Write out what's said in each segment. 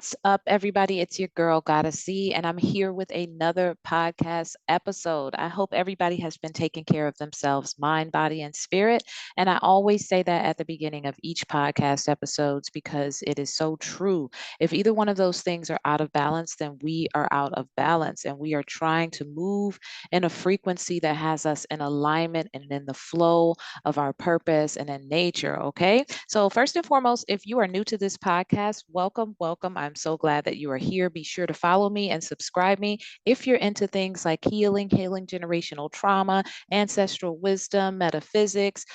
What's up, everybody? It's your girl, Gotta See, and I'm here with another podcast episode. I hope everybody has been taking care of themselves, mind, body, and spirit. And I always say that at the beginning of each podcast episodes because it is so true. If either one of those things are out of balance, then we are out of balance, and we are trying to move in a frequency that has us in alignment and in the flow of our purpose and in nature. Okay. So, first and foremost, if you are new to this podcast, welcome, welcome. I'm so glad that you are here. Be sure to follow me and subscribe me if you're into things like healing generational trauma, ancestral wisdom, metaphysics,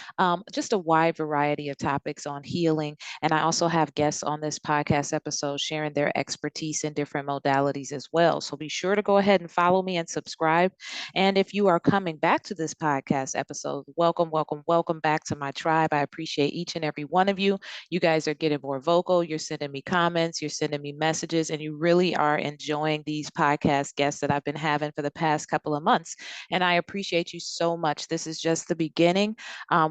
just a wide variety of topics on healing. And I also have guests on this podcast episode sharing their expertise in different modalities as well. So be sure to go ahead and follow me and subscribe. And if you are coming back to this podcast episode, welcome, welcome, welcome back to my tribe. I appreciate each and every one of you. You guys are getting more vocal. You're sending me comments, you're sending me messages, and you really are enjoying these podcast guests that I've been having for the past couple of months. And I appreciate you so much. This is just the beginning.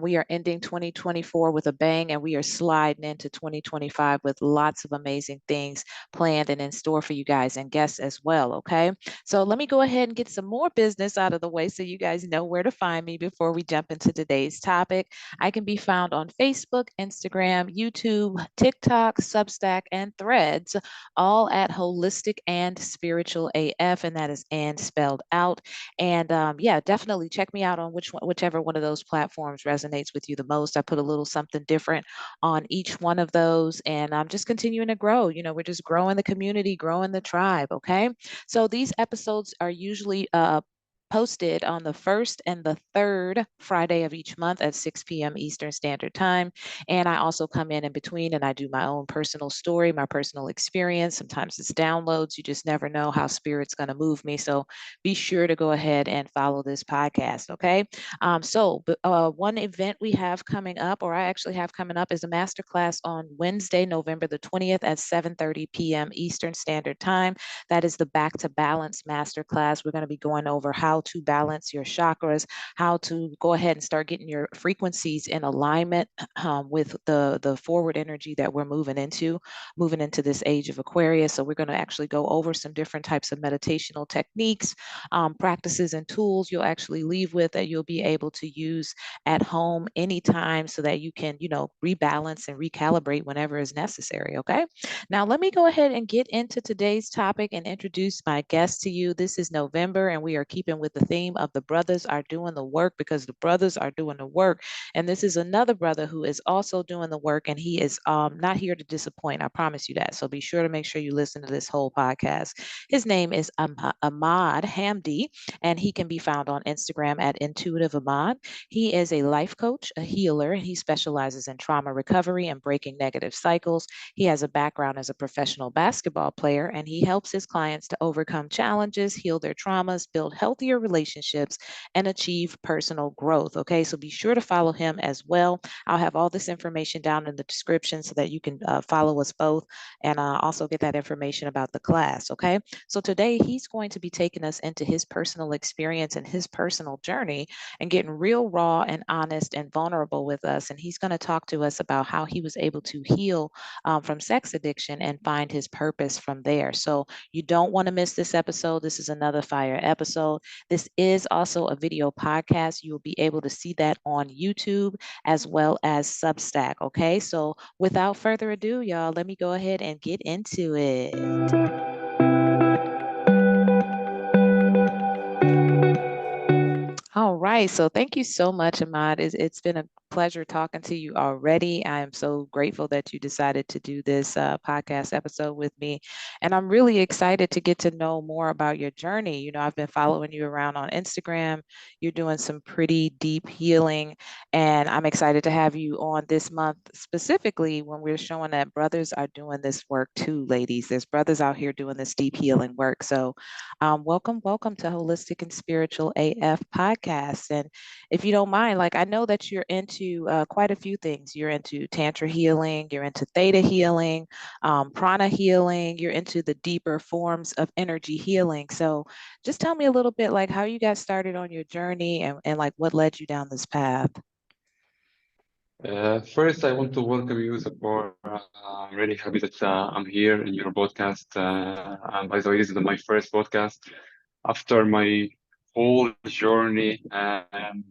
We are ending 2024 with a bang, and we are sliding into 2025 with lots of amazing things planned and in store for you guys and guests as well. Okay. So let me go ahead and get some more business out of the way so you guys know where to find me before we jump into today's topic. I can be found on Facebook, Instagram, YouTube, TikTok, Substack, and Threads, all at Holistic and Spiritual AF, and that is and spelled out. And yeah, definitely check me out on whichever one of those platforms resonates with you the most. I put a little something different on each one of those, and I'm just continuing to grow. We're just growing the community, growing the tribe. Okay. So these episodes are usually posted on the first and the third Friday of each month at 6 p.m. Eastern Standard Time. And I also come in between and I do my own personal story, my personal experience. Sometimes it's downloads. You just never know how spirit's going to move me. So be sure to go ahead and follow this podcast. Okay. One event we have coming up, or I actually have coming up, is a masterclass on Wednesday, November the 20th at 7:30 p.m. Eastern Standard Time. That is the Back to Balance Masterclass. We're going to be going over how to balance your chakras, how to go ahead and start getting your frequencies in alignment with the forward energy that we're moving into this age of Aquarius. So we're going to actually go over some different types of meditational techniques, practices, and tools you'll actually leave with that you'll be able to use at home anytime so that you can, rebalance and recalibrate whenever is necessary. Okay. Now, let me go ahead and get into today's topic and introduce my guest to you. This is November, and we are keeping with the theme of the brothers are doing the work because the brothers are doing the work. And this is another brother who is also doing the work, and he is not here to disappoint. I promise you that. So be sure to make sure you listen to this whole podcast. His name is Ahmad Hamdy, and he can be found on Instagram at Intuitive Ahmad. He is a life coach, a healer, and he specializes in trauma recovery and breaking negative cycles. He has a background as a professional basketball player, and he helps his clients to overcome challenges, heal their traumas, build healthier relationships, and achieve personal growth. Okay, so be sure to follow him as well. I'll have all this information down in the description so that you can follow us both and also get that information about the class. Okay, so today he's going to be taking us into his personal experience and his personal journey and getting real raw and honest and vulnerable with us. And he's going to talk to us about how he was able to heal from sex addiction and find his purpose from there. So you don't want to miss this episode. This is another fire episode. This is also a video podcast. You'll be able to see that on YouTube as well as Substack. Okay. So without further ado, y'all, let me go ahead and get into it. All right. So thank you so much, Ahmad. It's been a pleasure talking to you already. I am so grateful that you decided to do this podcast episode with me. And I'm really excited to get to know more about your journey. I've been following you around on Instagram. You're doing some pretty deep healing. And I'm excited to have you on this month, specifically when we're showing that brothers are doing this work too, ladies. There's brothers out here doing this deep healing work. So welcome, welcome to Holistic and Spiritual AF podcast. And if you don't mind, like I know that you're into quite a few things. You're into Tantra healing, you're into Theta healing, prana healing, you're into the deeper forms of energy healing. So just tell me a little bit like how you got started on your journey and like what led you down this path. First, I want to welcome you, Sapor. I'm really happy that I'm here in your podcast. And by the way, this is my first podcast after my whole journey, and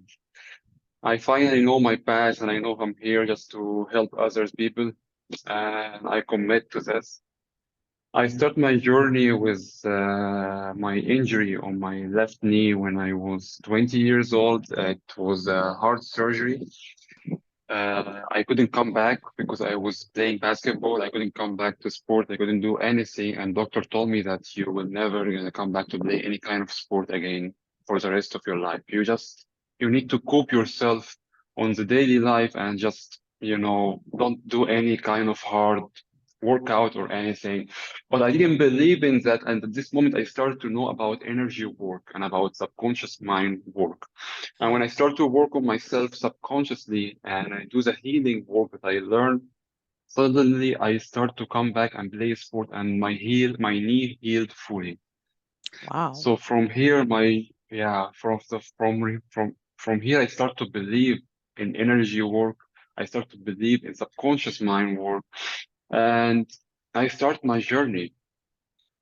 I finally know my path, and I know I'm here just to help others people, and I commit to this. I start my journey with my injury on my left knee when I was 20 years old. It was a heart surgery. I couldn't come back because I was playing basketball. I couldn't come back to sport. I couldn't do anything. And doctor told me that you will never gonna come back to play any kind of sport again for the rest of your life. You need to cope yourself on the daily life and just, don't do any kind of hard workout or anything. But I didn't believe in that. And at this moment, I started to know about energy work and about subconscious mind work. And when I start to work on myself subconsciously and I do the healing work that I learn, suddenly I start to come back and play sport and my knee healed fully. Wow. So from here, from here, I start to believe in energy work. I start to believe in subconscious mind work, and I start my journey.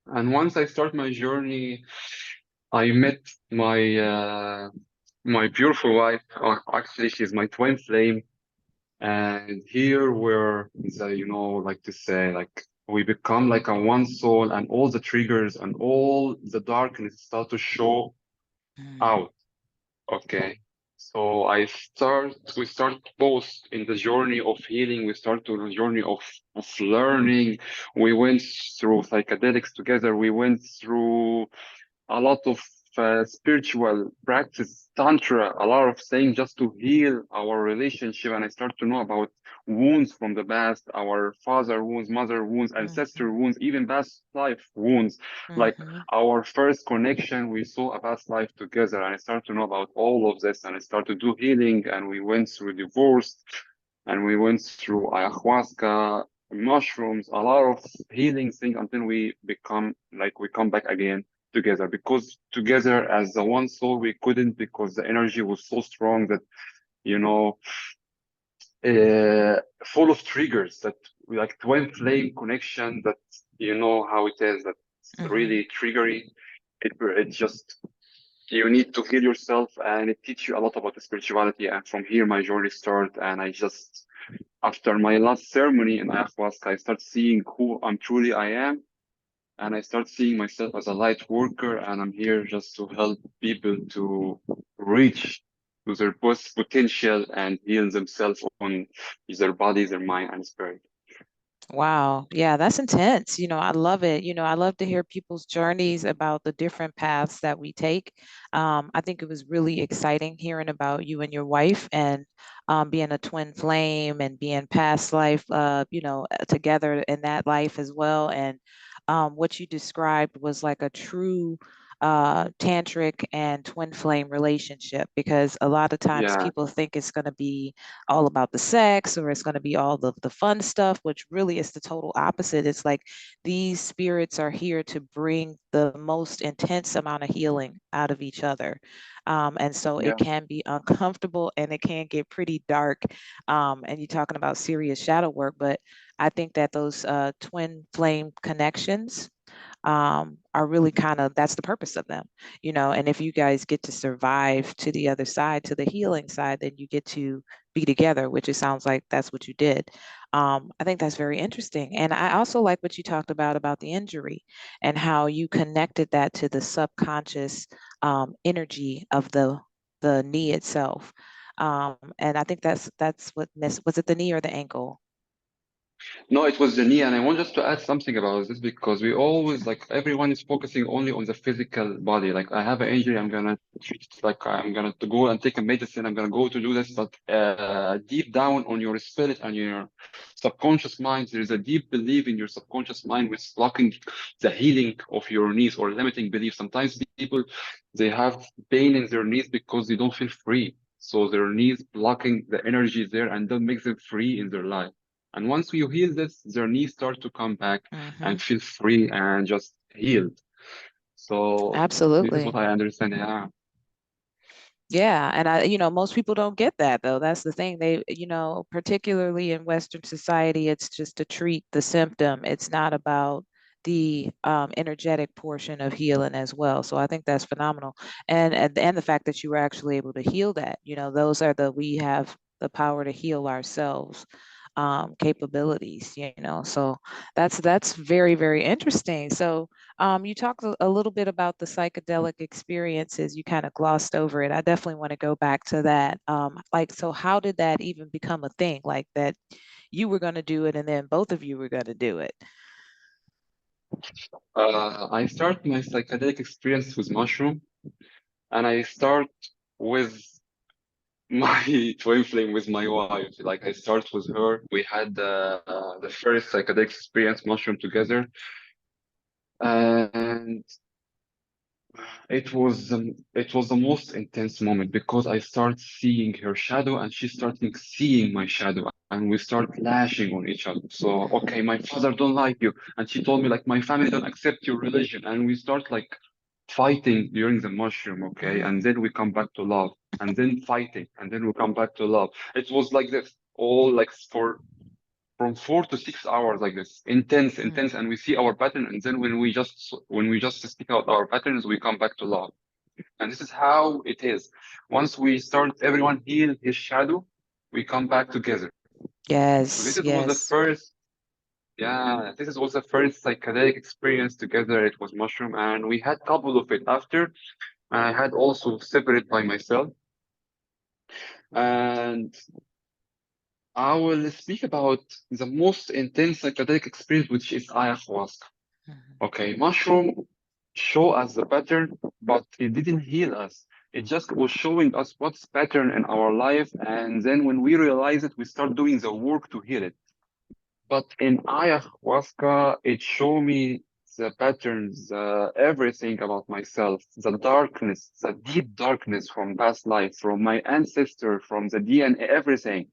And once I start my journey, I met my beautiful wife. Actually, she's my twin flame. And here we're, like to say, like we become like a one soul, and all the triggers and all the darkness start to show Mm, out. Okay. So we start both in the journey of healing. We start to the journey of learning. We went through psychedelics together. We went through a lot of spiritual practice, tantra, a lot of things just to heal our relationship. And I start to know about wounds from the past, our father wounds, mother wounds, ancestor mhm, wounds, even past life wounds. Like mhm. our first connection, we saw a past life together. And I start to know about all of this. And I start to do healing. And we went through divorce and we went through ayahuasca, mushrooms, a lot of healing things until we come back again together. Because together as the one soul, we couldn't because the energy was so strong that, you know, full of triggers that we like twin flame connection that, you know how it is, that's Mhm. really triggery. It just, you need to heal yourself and it teaches you a lot about the spirituality. And from here, my journey started. And I just, after my last ceremony in ayahuasca, I start seeing who I am, and I start seeing myself as a light worker, and I'm here just to help people to reach to their best potential and heal themselves on their body, their mind, and spirit. Wow. Yeah, that's intense. I love it. I love to hear people's journeys about the different paths that we take. I think it was really exciting hearing about you and your wife and being a twin flame and being past life, together in that life as well. And what you described was like a true tantric and twin flame relationship because a lot of times Yeah, people think it's going to be all about the sex or it's going to be all the fun stuff, which really is the total opposite. It's like these spirits are here to bring the most intense amount of healing out of each other. And so it yeah, can be uncomfortable and it can get pretty dark. And you're talking about serious shadow work, but I think that those twin flame connections are really kind of that's the purpose of them, and if you guys get to survive to the other side, to the healing side, then you get to be together, which it sounds like that's what you did. I think that's very interesting. And I also like what you talked about the injury and how you connected that to the subconscious energy of the knee itself. And I think that's what miss was it the knee or the ankle? no, it was the knee, and I want just to add something about this because we always Sure. like everyone is focusing only on the physical body. Like I have an injury, I'm gonna treat it, like I'm gonna to go and take a medicine, I'm gonna go to do this, but deep down on your spirit and your subconscious mind, there is a deep belief in your subconscious mind which is blocking the healing of your knees or limiting belief. Sometimes people they have pain in their knees because they don't feel free, so their knees blocking the energy there and don't make them free in their life. And once you heal this, their knees start to come back Hmm. and feel free and just healed. So this is what Absolutely. I understand. Yeah. Yeah, and most people don't get that though. That's the thing. Particularly in Western society, it's just to treat the symptom. It's not about the energetic portion of healing as well. So I think that's phenomenal. And the fact that you were actually able to heal that, those are we have the power to heal ourselves capabilities, So that's very, very interesting. So you talked a little bit about the psychedelic experiences. You kind of glossed over it. I definitely want to go back to that. So how did that even become a thing? Like that you were going to do it and then both of you were going to do it. I start my psychedelic experience with mushroom, and I start with my twin flame with my wife. Like I start with her. We had the first psychedelic experience mushroom together, and it was the most intense moment because I start seeing her shadow and she starting seeing my shadow and we start clashing on each other. So okay, Mm, my father don't like you, and she told me like my family don't accept your religion, and we start like fighting during the mushroom, okay, and mm, then we come back to love, and then fighting, and then we come back to love. It was like this all like for from 4 to 6 hours like this, intense, mm. intense, and we see our pattern, and then when we just speak out our patterns, we come back to love. And this is how it is. Once we start, everyone heal his shadow, we come back together. So this Yes, is was the yes. first, yeah, was the first psychedelic experience together. It was mushroom, and we had couple of it after. I had also separate by myself, and I will speak about the most intense psychedelic experience, which is ayahuasca. Mhm, Okay, mushroom show us the pattern, but it didn't heal us. It just was showing us what's pattern in our life, and then when we realize it, we start doing the work to heal it. But in ayahuasca, it showed me the patterns, everything about myself, the darkness, the deep darkness from past life, from my ancestor, from the DNA, everything.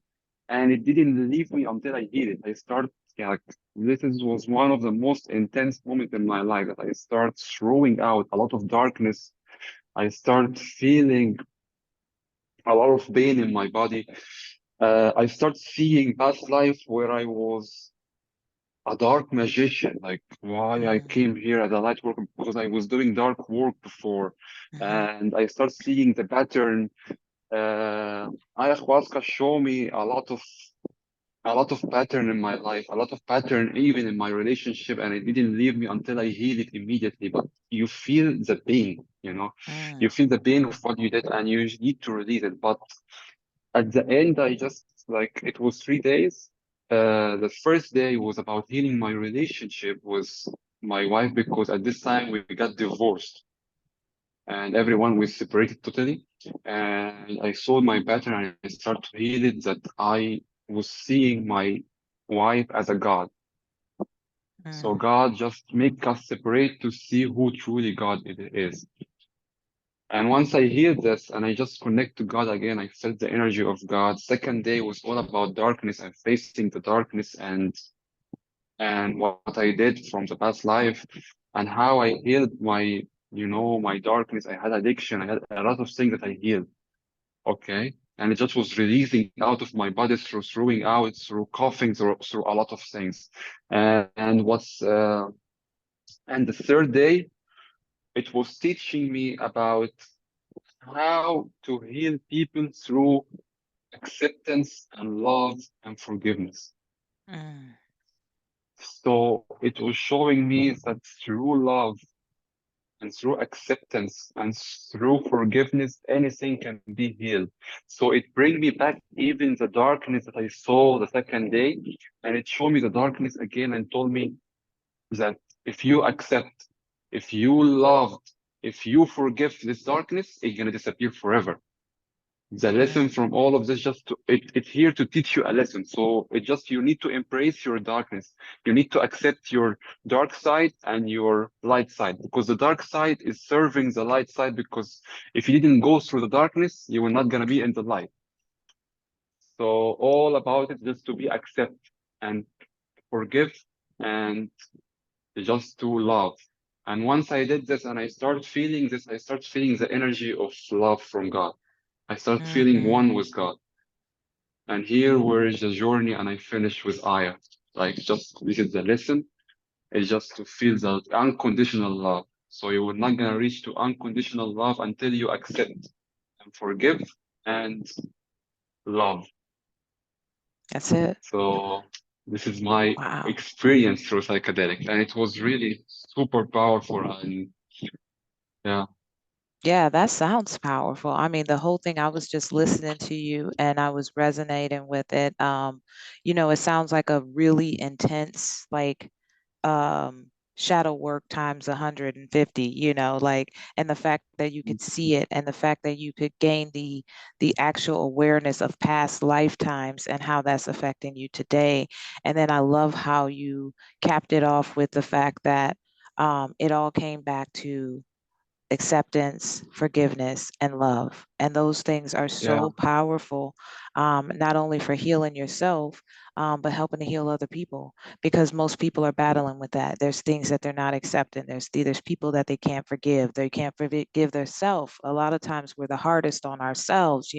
And it didn't leave me until I healed it. I start, yeah, like, was one of the most intense moments in my life that I start throwing out a lot of darkness. I start feeling a lot of pain in my body. I start seeing past life where I was a dark magician, like why I mm, came here as a light worker because I was doing dark work before, mhm, and I start seeing the pattern. Uh, Ayahuasca show me a lot of pattern in my life, a lot of pattern even in my relationship, and it didn't leave me until I healed it immediately. But you feel the pain, you mm, feel the pain of what you did, and you need to release it. But at the end, I just like it was 3 days. The first day was about healing my relationship with my wife because at this time we got divorced and everyone was separated totally. And I saw my pattern and I started to heal it that I was seeing my wife as a God. So mm, God just make us separate to see who truly God it is. And once I hear this and I just connect to God again, I felt the energy of God. Second day was all about darkness and facing the darkness and what I did from the past life and how I healed my darkness. I had addiction. I had a lot of things that I healed. Okay. And it just was releasing out of my body through throwing out, through coughing, through a lot of things. And the third day, it was teaching me about how to heal people through acceptance and love and forgiveness. mm, So it was showing me that through love and through acceptance and through forgiveness, anything can be healed. So it bring me back even the darkness that I saw the second day, and it showed me the darkness again and told me that if you accept, if you loved, if you forgive this darkness, it's gonna disappear forever. The lesson mm, from all of this just it's here to teach you a lesson. So it just you need to embrace your darkness. You need to accept your dark side and your light side because the dark side is serving the light side because if you didn't go through the darkness, you were not gonna be in the light. So all about it just to be accept and forgive and just to love. And once I did this and I start feeling this, I start feeling the energy of love from God. I started feeling Mm-hmm. one with God. And here where is the journey, and I finish with Aya. Like just this is the lesson, is just to feel the unconditional love. So you're not gonna reach to unconditional love until you accept and forgive and love. That's it. So this is my Wow. experience through psychedelics, and it was really super powerful. And yeah, Yeah, that sounds powerful. I mean, the whole thing, I was just listening to you and I was resonating with it. It sounds like a really intense, like, shadow work times 150, like, and the fact that you could see it and the fact that you could gain the actual awareness of past lifetimes and how that's affecting you today. And then I love how you capped it off with the fact that it all came back to acceptance, forgiveness, and love. And those things are yeah, so powerful, not only for healing yourself, but helping to heal other people. Because most people are battling with that. There's things that they're not accepting. There's people that they can't forgive. They can't forgive themselves. A lot of times we're the hardest on ourselves.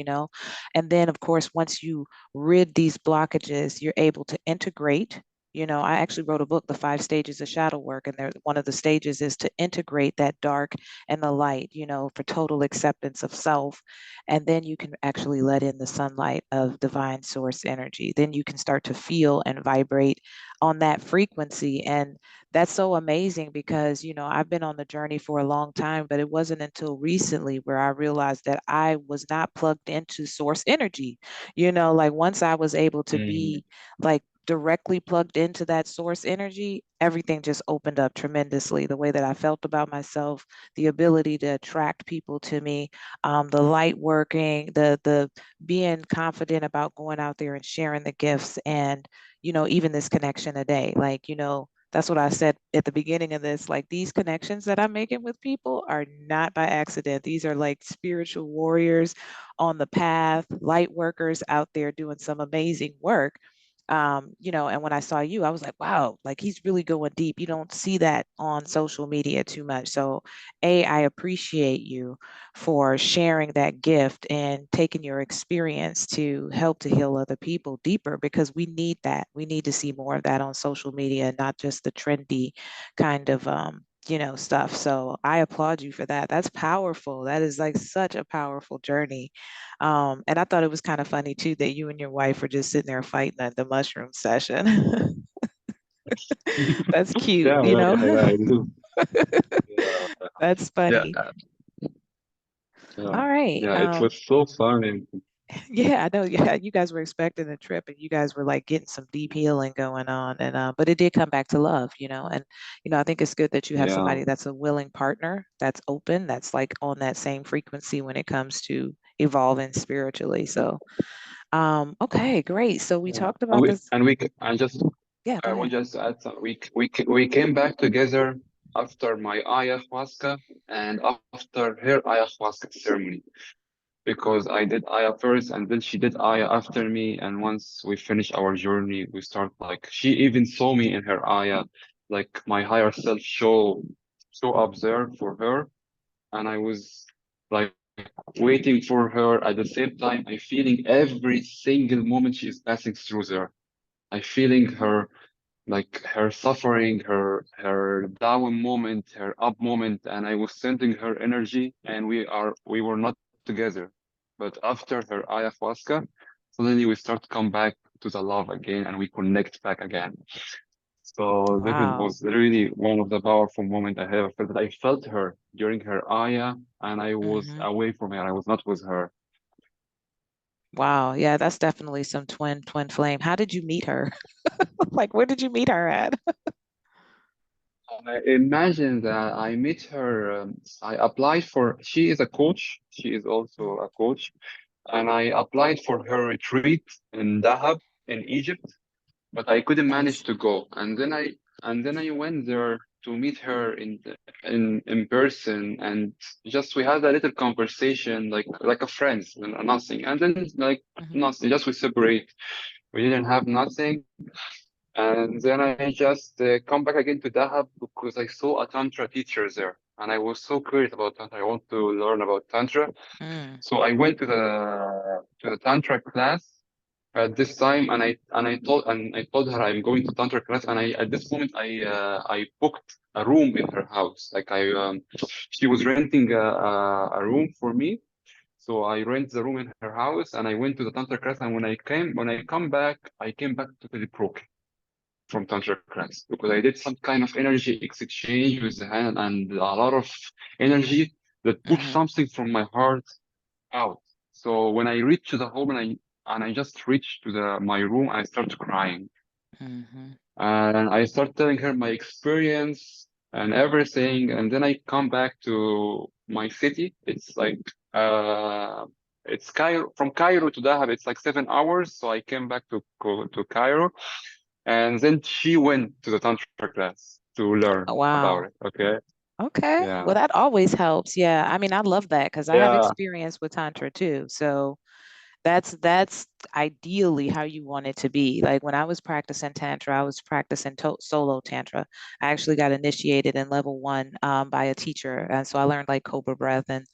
And then, of course, once you rid these blockages, you're able to integrate. I actually wrote a book, The Five Stages of Shadow Work, and one of the stages is to integrate that dark and the light, for total acceptance of self. And then you can actually let in the sunlight of divine source energy. Then you can start to feel and vibrate on that frequency. And that's so amazing because, I've been on the journey for a long time, but it wasn't until recently where I realized that I was not plugged into source energy. Like once I was able to mm, be like directly plugged into that source energy, everything just opened up tremendously. The way that I felt about myself, the ability to attract people to me, the light working, the being confident about going out there and sharing the gifts, and even this connection today. Like that's what I said at the beginning of this. Like these connections that I'm making with people are not by accident. These are like spiritual warriors on the path, light workers out there doing some amazing work. And when I saw you, I was like, wow, like he's really going deep. You don't see that on social media too much. So, I appreciate you for sharing that gift and taking your experience to help to heal other people deeper because we need that. We need to see more of that on social media, not just the trendy kind of stuff. So I applaud you for that. That's powerful. That is like such a powerful journey. And I thought it was kind of funny too that you and your wife were just sitting there fighting at the mushroom session. That's cute, yeah, you yeah, know? yeah, yeah, I do. Yeah, That's yeah, funny. yeah, All right. yeah. It was so funny. Yeah, I know. Yeah, you guys were expecting a trip and you guys were like getting some deep healing going on. And but it did come back to love. And I think it's good that you have Yeah, somebody that's a willing partner, that's open, that's like on that same frequency when it comes to evolving spiritually. So okay, great. So we yeah. talked about this. And just Yeah, go I want ahead. just to add some. We came back together after my ayahuasca and after her ayahuasca ceremony because I did aya first and then she did aya after me. And once we finished our journey, we start like she even saw me in her aya, like my higher self show up there for her, and I was like waiting for her. At the same time, I feeling every single moment she is passing through there. I feeling her like her suffering, her down moment, her up moment, and I was sending her energy, and we were not together. But after her ayahuasca, suddenly we start to come back to the love again, and we connect back again. So Wow. was really one of the powerful moments I ever felt. That I felt her during her aya, and I was Hmm. away from her. I was not with her. Wow. Yeah, that's definitely some twin flame. How did you meet her? Like, where did you meet her at? I imagine that I met her. I applied for. She is a coach. She is also Mhm. a coach, and I applied for her retreat in Dahab in Egypt, but I couldn't manage Nice. to go. And then I went there to meet her in person, and just we had a little conversation, like a friends, nothing. And then like Hmm. nothing, just we separate. We didn't have nothing. And then I just come back again to Dahab because I saw a Tantra teacher there. and I was so curious about Tantra. I want to learn about Tantra. Mm, So I went to the Tantra class at this time, and I told her I'm going to Tantra class, and I at this moment I booked a room in her house. Like she was renting a room for me, so I rent the room in her house, and I went to the Tantra class. And when I come back, I came back totally broken from Tantra class because I did some kind of energy exchange with the hand and a lot of energy that pushed mm-hmm, something from my heart out. So when I reached the home and I just reached to the my room, I started crying. mm-hmm. And I started telling her my experience and everything. And then I come back to my city. It's like it's Cairo, from Cairo to Dahab. It's like 7 hours. So I came back to Cairo, and then she went to the tantra class to learn Oh, about wow. it. Okay. Okay. Yeah. Well, that always helps. Yeah. I mean, I love that because I have Yeah. experience with Tantra too. So that's ideally how you want it to be. Like when I was practicing tantra, I was practicing solo tantra. I actually got initiated in level one by a teacher, and so I learned like cobra breath and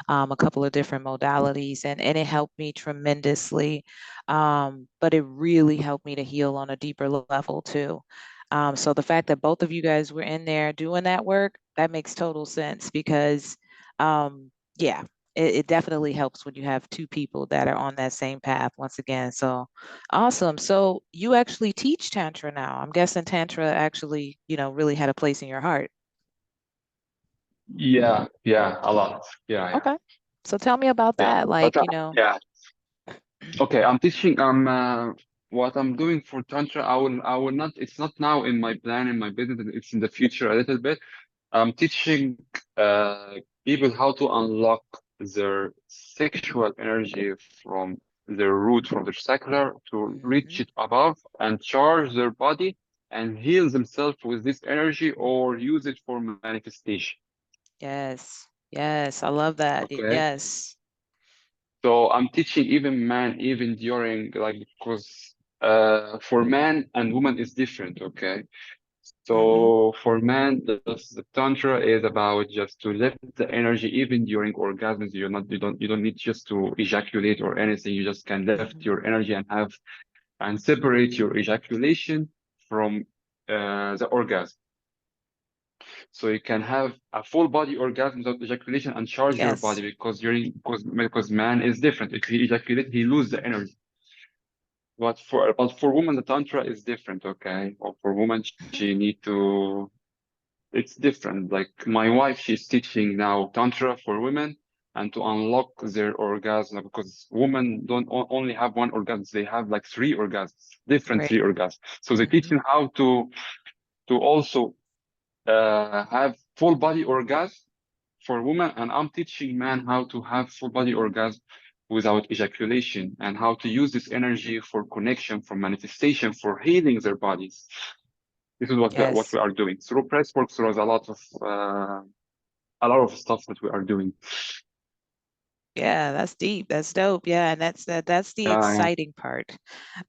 a couple of different modalities, and it helped me tremendously. But it really helped me to heal on a deeper level too. So the fact that both of you guys were in there doing that work, that makes total sense because, yeah, it definitely helps when you have two people that are on that same path once again. So awesome. So you actually teach Tantra now. I'm guessing Tantra actually, really had a place in your heart. Yeah. Yeah. A lot. Yeah. Yeah. Okay. So tell me about Yeah. that. But yeah. Okay, I'm teaching. What I'm doing for Tantra. I will not. It's not now in my plan in my business. It's in the future a little bit. I'm teaching people how to unlock their sexual energy from their root, from their sacral, to reach Mhm. it above and charge their body and heal themselves with this energy or use it for manifestation. Yes. Yes. I love that. Okay. Yes. So I'm teaching even man, even during like because for man and woman is different, okay? Hmm. So for man, the tantra is about just to lift the energy even during orgasms. You don't need just to ejaculate or anything. You just can lift Hmm. your energy and have and separate your ejaculation from the orgasm. So you can have a full body orgasm without ejaculation and charge your body Yes. because man is different. If he ejaculate, he lose the energy. But for women, the tantra is different. Okay, or for women, she Mhm. need to. It's different. Like my wife, she's teaching now tantra for women and to unlock their orgasm because women don't only have one orgasm; they have like three orgasms, different three Great. orgasms. So they teach Hmm. them how to also have full body orgasm for women, and I'm teaching men how to have full body orgasm without ejaculation and how to use this energy for connection, for manifestation, for healing their bodies. This is what Yes. we are doing through press work. There is a lot of stuff that we are doing. Yeah, that's deep. That's dope. Yeah, and that's the Yeah, exciting part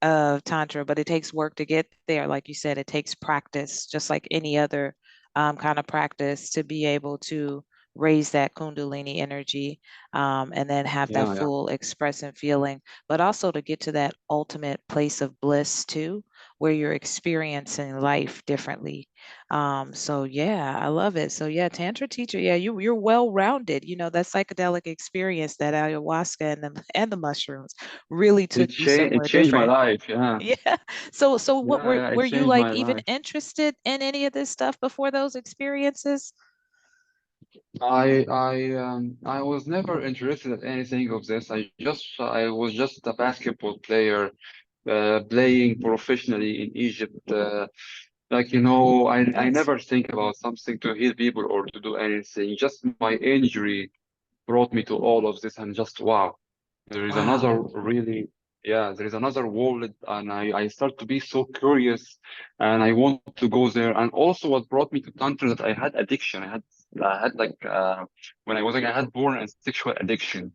of Tantra, but it takes work to get there. Like you said, it takes practice, just like any other kind of practice to be able to raise that Kundalini energy and then have that yeah, yeah, full expressive feeling, but also to get to that ultimate place of bliss too, where you're experiencing life differently. So yeah, I love it. So yeah, Tantra teacher, yeah, you're well rounded. That psychedelic experience, that ayahuasca and the mushrooms really took you it somewhere changed my different. life. Yeah, Yeah. So what yeah, were yeah. It were you changed like my even life. interested in any of this stuff before those experiences? I was never interested in anything of this. I was just a basketball player, playing professionally in Egypt. Like, I Nice. never think about something to heal people or to do anything. Just my injury brought me to all of this and just wow. There is another Wow. really, yeah, there is another world, and I start to be so curious, and I want to go there. And also, what brought me to Tantra that I had addiction. I had like when I was like I had born and sexual addiction,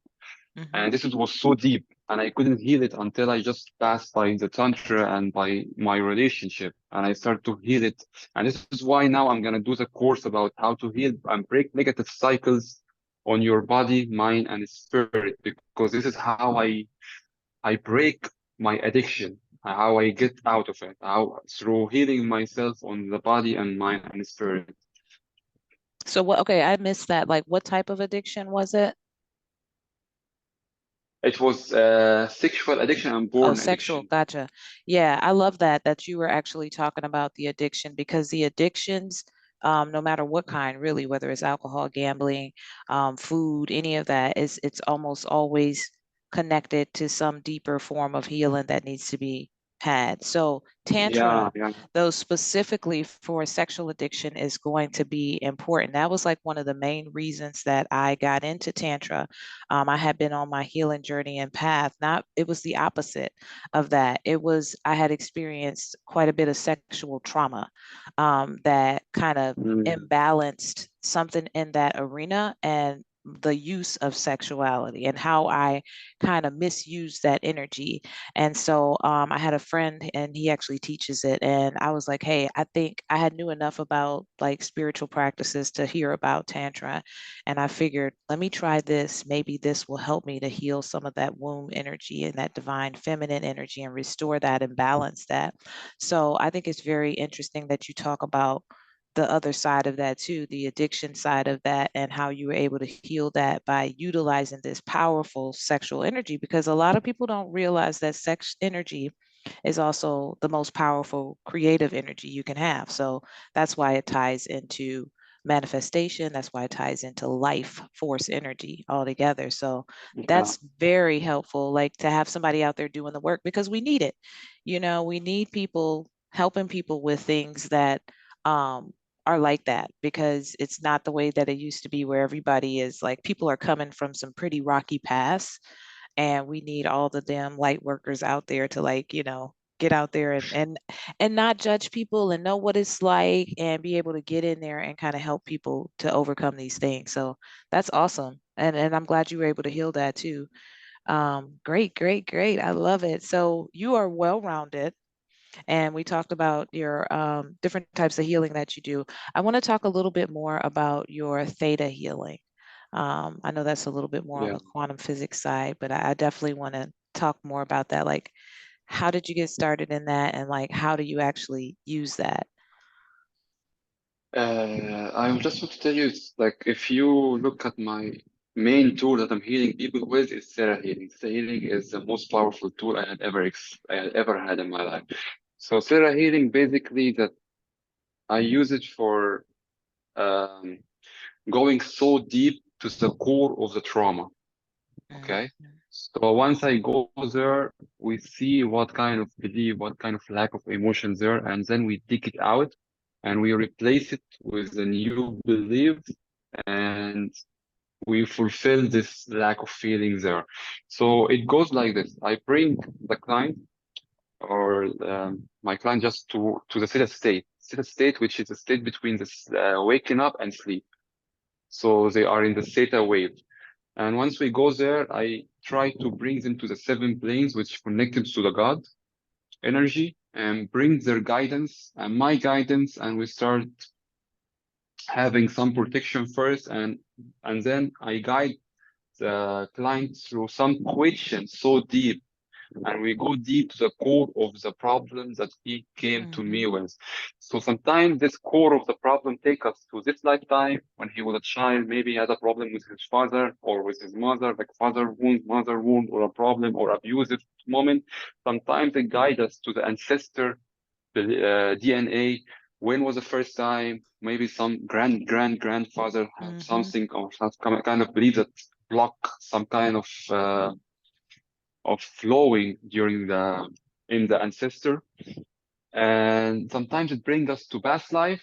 Hmm. and this was so deep. and I couldn't heal it until I just passed by the tantra and by my relationship, and I started to heal it. And this is why now I'm gonna do the course about how to heal and break negative cycles on your body, mind, and spirit, because this is how I break my addiction, how I get out of it, how through healing myself on the body and mind and spirit. So what, okay, I missed that. Like what type of addiction was it? It was sexual addiction and Oh, porn sexual. addiction. Gotcha. Yeah, I love that you were actually talking about the addiction because the addictions, no matter what kind, really, whether it's alcohol, gambling, food, any of that, is it's almost always connected to some deeper form of healing that needs to be had. So Yeah, tantra, yeah. though specifically for sexual addiction, is going to be important. That was like one of the main reasons that I got into tantra. I had been on my healing journey and path. Not, it was the opposite of that. It was, I had experienced quite a bit of sexual trauma that kind of Mm, imbalanced something in that arena and the use of sexuality and how I kind of misused that energy. And so I had a friend and he actually teaches it. And I was like, hey, I think I had knew enough about like spiritual practices to hear about Tantra. And I figured, let me try this. Maybe this will help me to heal some of that womb energy and that divine feminine energy and restore that and balance that. So I think it's very interesting that you talk about the other side of that too, the addiction side of that, and how you were able to heal that by utilizing this powerful sexual energy. Because a lot of people don't realize that sex energy is also the most powerful creative energy you can have. So that's why it ties into manifestation. That's why it ties into life force energy altogether. So yeah. that's very helpful, like to have somebody out there doing the work because we need it. We need people helping people with things that um, are like that because it's not the way that it used to be where everybody is like people are coming from some pretty rocky paths and we need all the damn light workers out there to like get out there and not judge people and know what it's like and be able to get in there and kind of help people to overcome these things. So that's awesome, and I'm glad you were able to heal that too. Great, great, great. I love it. So you are well rounded, and we talked about your different types of healing that you do. I want to talk a little bit more about your theta healing. I know that's a little bit more on Yeah. the quantum physics side, but I definitely want to talk more about that. Like, how did you get started in that, and like, how do you actually use that? I just want to tell you, it's like if you look at my main tool that I'm healing people with, is Theta Healing. Theta Healing is the most powerful tool I had ever had in my life. So Theta Healing, basically, that I use it for um, going so deep to the core of the trauma. Mm, Okay. So once I go there, we see what kind of belief, what kind of lack of emotion there, and then we take it out and we replace it with a new belief, and we fulfill this lack of feeling there. So it goes like this. I bring the client or my client just to the theta state, which is a state between this waking up and sleep. So they are in the theta wave. And once we go there, I try to bring them to the seven planes, which connect them to the God energy and bring their guidance and my guidance. And we start having some protection first. And then I guide the client through some questions so deep, and we go deep to the core of the problem that he came to me mhm, with. So sometimes this core of the problem take us to this lifetime when he was a child. Maybe he had a problem with his father or with his mother, like father wound, mother wound, or a problem or abusive moment. Sometimes they guide us to the ancestor DNA. When was the first time? Maybe some grandfather have mhm, something or some kind of belief that block some kind of flowing during the in the ancestor. And sometimes it brings us to past life,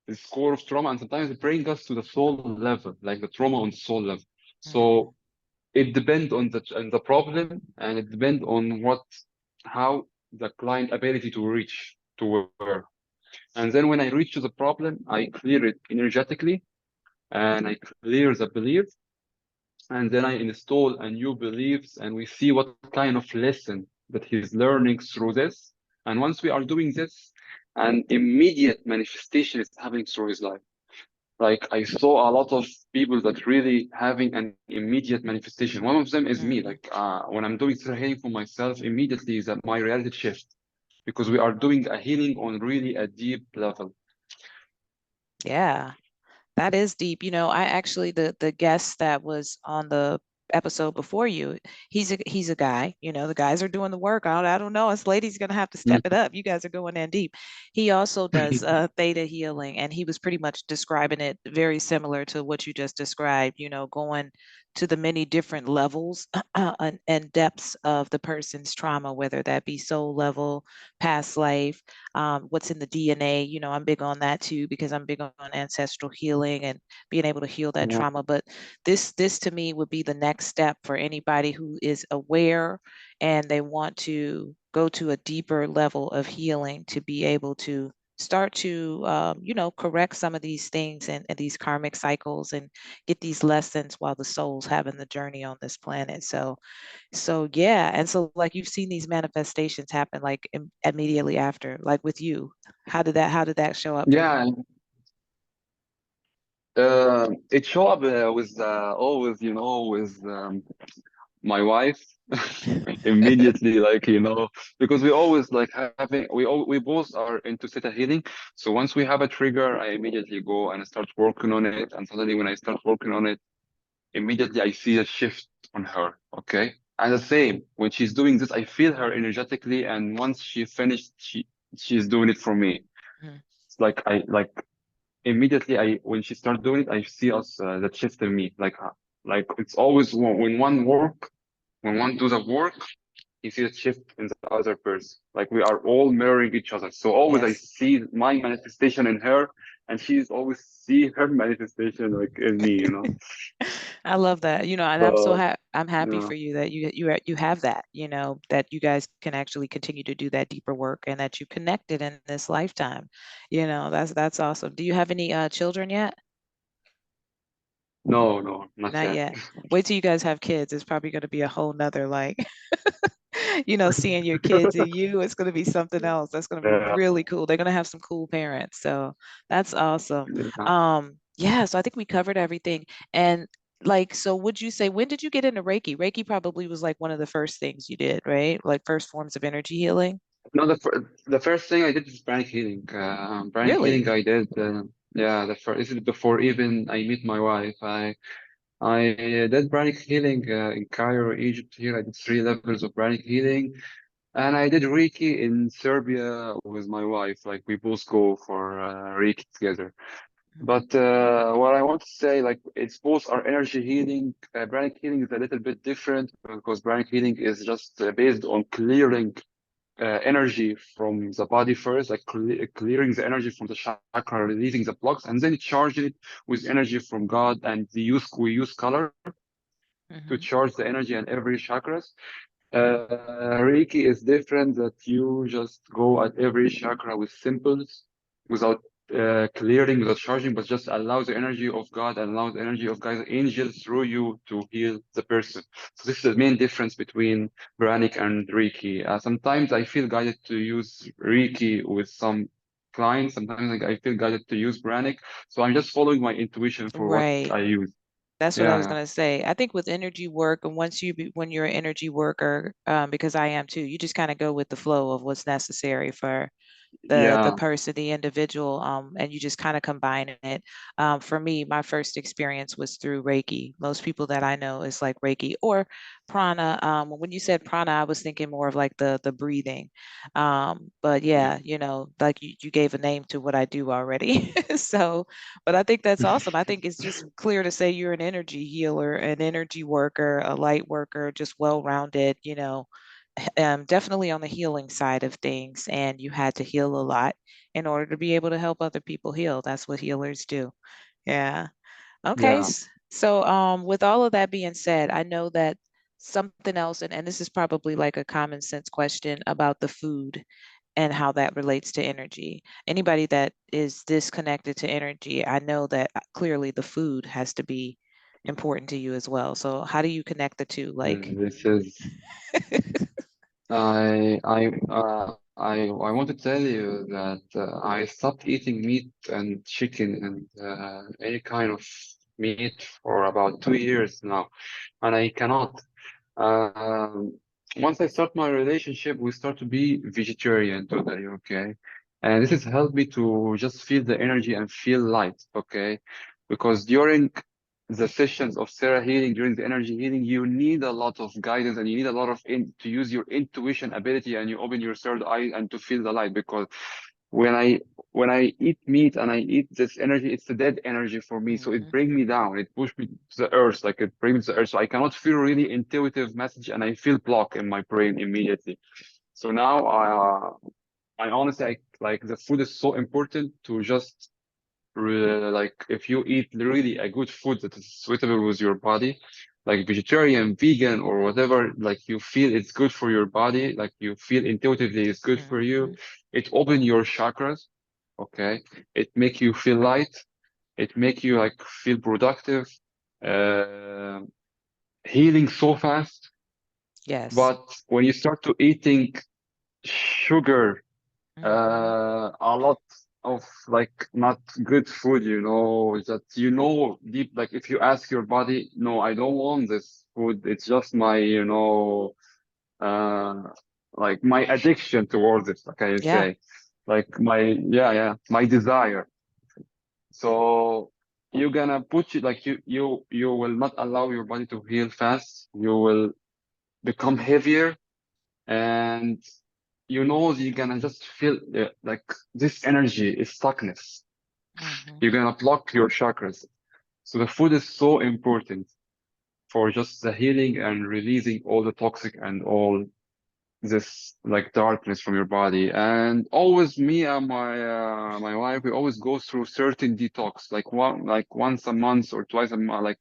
this core of trauma, and sometimes it brings us to the soul level, like the trauma on soul level. So mhm, it depends on the problem, and it depends on how the client ability to reach to where. And then when I reach to the problem, I clear it energetically and I clear the belief. and then I install a new beliefs, and we see what kind of lesson that he's learning through this. And once we are doing this, an immediate manifestation is happening through his life. Like I saw a lot of people that really having an immediate manifestation. One of them is me. Like Mhm. when I'm doing through healing for myself, immediately that my reality shift because we are doing a healing on really a deep level. Yeah. That is deep. I actually the guest that was on the episode before you, he's a guy. The guys are doing the work. I don't know. Us ladies gonna have to step it up. You guys are going in deep. He also does theta healing, and he was pretty much describing it very similar to what you just described. Going to the many different levels and depths of the person's trauma, whether that be soul level, past life, what's in the DNA. I'm big on that too because I'm big on ancestral healing and being able to heal that Yeah. trauma. But this to me would be the next step for anybody who is aware and they want to go to a deeper level of healing to be able to start to correct some of these things and these karmic cycles and get these lessons while the soul's having the journey on this planet. So yeah, and so like you've seen these manifestations happen like immediately after, like with you. How did that show up for you? Yeah. It show up with always, with my wife immediately, like, because we always like we both are into theta healing. So once we have a trigger, I immediately go and start working on it. And suddenly when I start working on it, immediately I see a shift on her. Okay. And the same when she's doing this, I feel her energetically. And once she finished, she's doing it for me. Mhm. It's like immediately when she started doing it, I see us that shift in me. Like it's always when one does a work, you see a shift in the other person. Like we are all mirroring each other. So always I Yes. see my manifestation in her, and she's always see her manifestation like in me. I love that. And So I'm happy yeah, for you that you have that, that you guys can actually continue to do that deeper work and that you connected in this lifetime. That's awesome. Do you have any children yet? no, no, not Not yet. yet. Wait till you guys have kids. It's probably going to be a whole nother like seeing your kids and you, it's going to be something else. That's going to be Yeah, really cool. They're going to have some cool parents. So that's awesome. yeah. Yeah, so I think we covered everything. And like, so would you say, when did you get into Reiki? Reiki probably was like one of the first things you did, right? Like first forms of energy healing. No, the first thing I did was pranic healing. Pranic healing Really? I did. Yeah, the first this is before even I meet my wife. I did pranic healing in Cairo, Egypt. Here I did 3 levels of pranic healing, and I did Reiki in Serbia with my wife. Like we both go for Reiki together. But what I want to say, like it's both are energy healing. Pranic healing is a little bit different because pranic healing is just based on clearing energy from the body first, like clearing the energy from the chakra, releasing the blocks, and then charging it with energy from God. And we use color to Hmm. charge the energy in every chakras. Reiki is different that you just go at every chakra with symbols without clearing, without charging, but just allow the energy of God and allow the energy of God's angels through you to heal the person. So this is the main difference between Branic and Reiki. Sometimes I feel guided to use Reiki with some clients. Sometimes like, I feel guided to use Branic. So I'm just following my intuition for what Right. I use. That's what I was Yeah, going to say. I think with energy work, and when you're an energy worker, because I am too, you just kind of go with the flow of what's necessary for the yeah, person, the individual, and you just kind of combine it. For me, my first experience was through Reiki. Most people that I know is like Reiki or prana. When you said prana, I was thinking more of like the breathing. But yeah. yeah, like you gave a name to what I do already. So, but I think that's awesome. I think it's just clear to say you're an energy healer, an energy worker, a light worker, just well-rounded, definitely on the healing side of things. And you had to heal a lot in order to be able to help other people heal. That's what healers do. Yeah. Okay. Yeah. So, with all of that being said, I know that something else, and this is probably like a common sense question about the food and how that relates to energy. Anybody that is disconnected to energy, I know that clearly the food has to be important to you as well. So how do you connect the two? Like, This is I want to tell you that I stopped eating meat and chicken and any kind of meat for about 2 years now, and I cannot. Um, Once I start my relationship, we start to be vegetarian totally, okay? And this has helped me to just feel the energy and feel light, okay? Because during the sessions of Sarah healing, during the energy healing, you need a lot of guidance and you need a lot of to use your intuition ability and you open your third eye and to feel the light. Because when I when I eat meat and I eat this energy, it's a dead energy for me. So it mhm, brings me down. It pushes me to the earth, like it brings me to the earth. So I cannot feel really intuitive message and I feel block in my brain immediately. So now I honestly like the food is so important to just like if you eat really a good food that is suitable with your body, like vegetarian, vegan, or whatever, like you feel it's good for your body, like you feel intuitively it's good for you. mhm. It open your chakras, okay? It make you feel light. It make you like feel productive, uh, healing so fast. Yes. But when you start to eating sugar Mhm, a lot of like not good food, that deep, like if you ask your body, no, I don't want this food. It's just my, uh, like my addiction towards it, like I yeah. say, like yeah, my desire. So you're gonna put it like you will not allow your body to heal fast. You will become heavier and you're gonna just feel like this energy is stuckness. Mhm. You're gonna block your chakras. So the food is so important for just the healing and releasing all the toxic and all this like darkness from your body. And always me and my wife, we always go through certain detox, like once a month or twice a month, like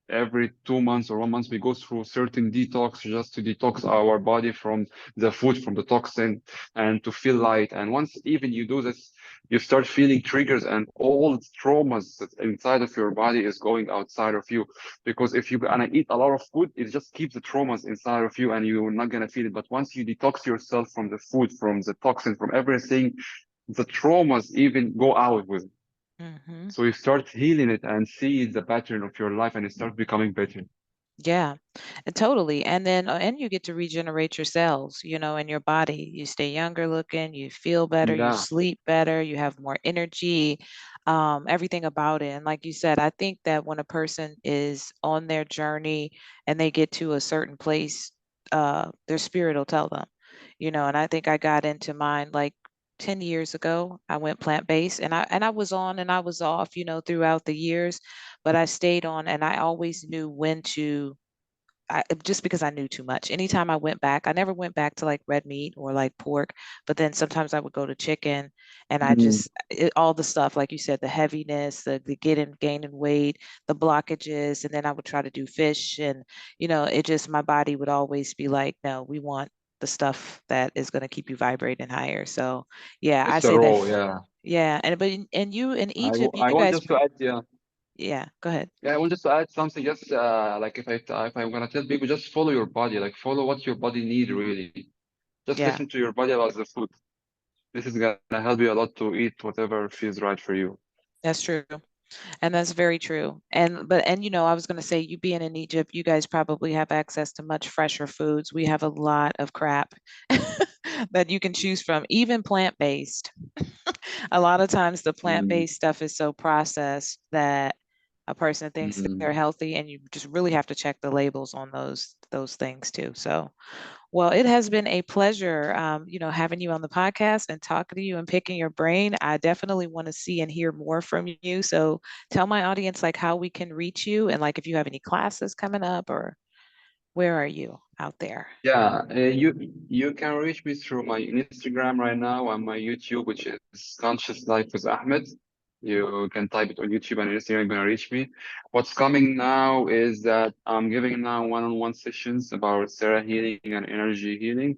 every 2 months or 1 month, we go through certain detox just to detox our body from the food, from the toxin, and to feel light. And once even you do this, you start feeling triggers and all the traumas that inside of your body is going outside of you. Because if you're gonna eat a lot of food, it just keeps the traumas inside of you and you're not gonna feel it. But once you detox yourself from the food, from the toxin, from everything, the traumas even go out with it. Mhm. So you start healing it and see the pattern of your life and it starts becoming better. Yeah, totally. And then, and you get to regenerate your cells, in your body. You stay younger looking, you feel better, you Yeah. sleep better, you have more energy, everything about it. And like you said, I think that when a person is on their journey and they get to a certain place, their spirit will tell them, and I think I got into mine like 10 years ago. I went plant-based and I was on and I was off, throughout the years, but I stayed on and I always knew when to just because I knew too much. Anytime I went back, I never went back to like red meat or like pork, but then sometimes I would go to chicken and Mm. all the stuff, like you said, the heaviness, the gaining weight, the blockages, and then I would try to do fish and, it just, my body would always be like, no, we want the stuff that is going to keep you vibrating higher. So yeah, I It's a say that, raw, yeah. yeah. And you in Egypt, I you want guys, just to add, yeah. yeah, go ahead. Yeah, I want just to add something. Just like if I'm gonna tell people, just follow your body, like follow what your body need really. Just Yeah, listen to your body about the food. This is gonna help you a lot to eat whatever feels right for you. that's true. And that's very true. I was going to say, you being in Egypt, you guys probably have access to much fresher foods. We have a lot of crap that you can choose from, even plant-based. A lot of times the Mm, plant-based stuff is so processed that a person thinks that mm. they're healthy, and you just really have to check the labels on those things too. So well, it has been a pleasure, having you on the podcast and talking to you and picking your brain. I definitely want to see and hear more from you. So tell my audience like how we can reach you and like if you have any classes coming up or where are you out there? Yeah, you can reach me through my Instagram right now and my YouTube, which is Conscious Life with Ahmed. You can type it on YouTube and Instagram, you're gonna reach me. What's coming now is that I'm giving now one-on-one sessions about Sarah healing and energy healing.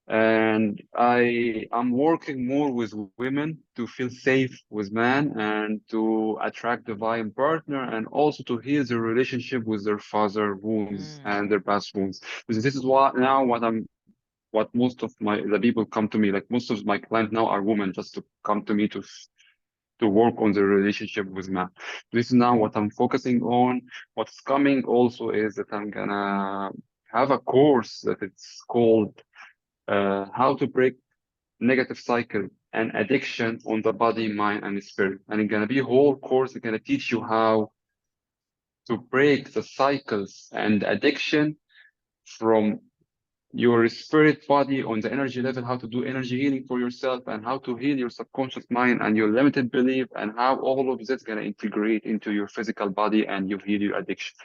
And I'm working more with women to feel safe with men and to attract the divine partner and also to heal their relationship with their father wounds Mm, and their past wounds. This is what now what most of the people come to me, like most of my clients now are women just to come to me to work on the relationship with man. This is now what I'm focusing on. What's coming also is that I'm gonna have a course that it's called How to Break Negative Cycle and Addiction on the Body, Mind, and Spirit. And it's gonna be a whole course. It's gonna teach you how to break the cycles and addiction from your spirit body on the energy level, how to do energy healing for yourself and how to heal your subconscious mind and your limited belief and how all of this going to integrate into your physical body and you heal your addiction.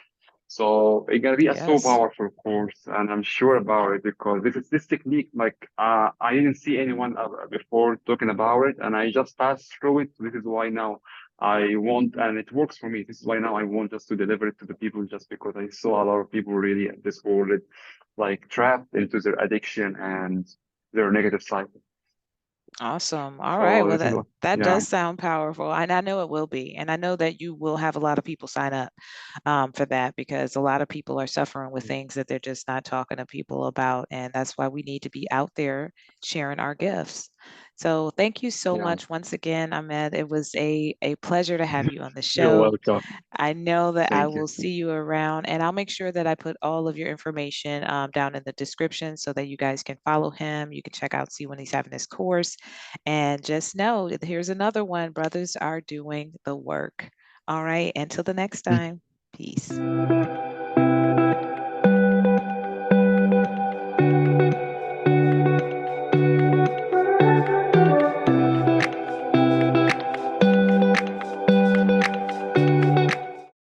So it's gonna be a so yes. powerful course, and I'm sure about it because this technique, like I didn't see anyone before talking about it, and I just passed through it. This is why now I want, and it works for me. This is why now I want just to deliver it to the people, just because I saw a lot of people really at this world, like trapped into their addiction and their negative cycle. Awesome. All right. So Well, this is what, that yeah, does sound powerful, and I know it will be. And I know that you will have a lot of people sign up for that because a lot of people are suffering with things that they're just not talking to people about, and that's why we need to be out there sharing our gifts. So thank you so yeah. much once again, Ahmed. It was a pleasure to have you on the You're show. welcome. I know that I Thank you. will see you around, and I'll make sure that I put all of your information down in the description so that you guys can follow him. You can check out, see when he's having his course, and just know here's another one. Brothers are doing the work. All right. Until the next time, peace.